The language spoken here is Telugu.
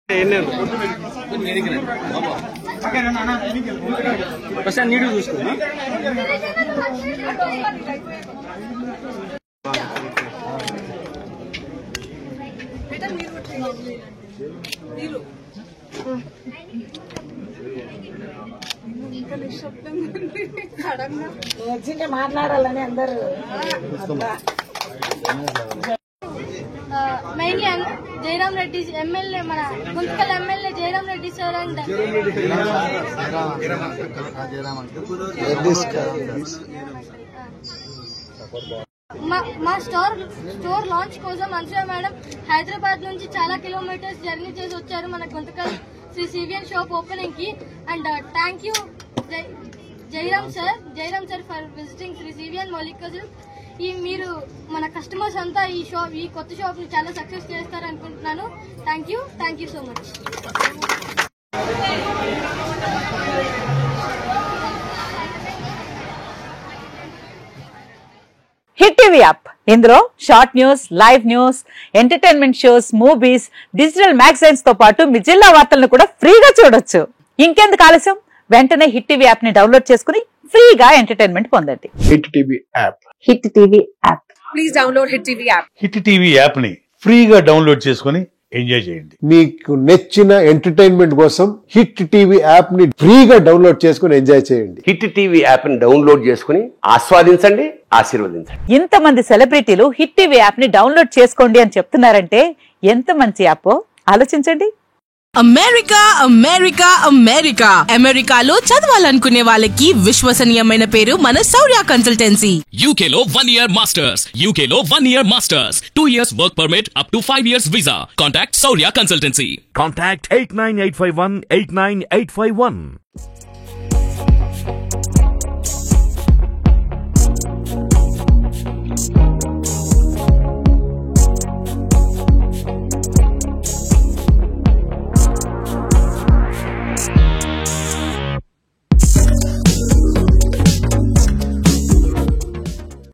నీడు చూసుకో. మాట్లాడాలని అందరూ మెయిన్లీ జయరాం రెడ్డి ఎమ్మెల్యే, మన Guntakal MLA Jayaram Reddy sir and మా స్టోర్ లాంచ్ కోసం అన్సూయ మేడం హైదరాబాద్ నుంచి చాలా కిలోమీటర్స్ జర్నీ చేసి వచ్చారు మన Guntakal Shri CVN shop opening కి. And thank you Jayaram sir for visiting Shri CVN మౌలికల్. మీరు మన కస్టమర్స్ అంతా ఈ కొత్త షాప్ ని చాలా సక్సెస్ చేస్తారనుకుంటున్నాను. Thank you so much. Hit TV app, ఇందులో short news, live news, entertainment shows, movies, digital magazines తో పాటు మీ జిల్లా వార్తలను కూడా ఫ్రీగా చూడొచ్చు. ఇంకెందుకు ఆలస్యం, వెంటనే హిట్ టీవీ యాప్ ని డౌన్లోడ్ చేసుకుని ఫ్రీగా ఎంటర్టైన్మెంట్ పొందండి. Hit TV app. Hit TV app. Please download hit TV app. Hit TV app ని ఫ్రీగా డౌన్లోడ్ చేసుకుని ఎంజాయ్ చేయండి. మీకు నచ్చిన ఎంటర్టైన్మెంట్ కోసం హిట్ టీవీ యాప్ ని ఫ్రీగా డౌన్లోడ్ చేసుకుని ఎంజాయ్ చేయండి. హిట్ టీవీ యాప్ ని డౌన్లోడ్ చేసుకుని ఆస్వాదించండి, ఆశీర్వదించండి. ఇంతమంది సెలబ్రిటీలు హిట్ టీవీ యాప్ ని డౌన్లోడ్ చేసుకోండి అని చెప్తున్నారంటే ఎంత మంచి యాప్ ఆలోచించండి. అమెరికా అమెరికా అమెరికా అమెరికాలో చదవాలనుకునే వాళ్ళకి విశ్వసనీయమైన పేరు మన శౌర్య కన్సల్టెన్సీ. UK లో 1 year masters, UK లో 1 year masters, 2 years work permit up to 5 years visa. Contact Saurya Consultancy. Contact 89851 89851.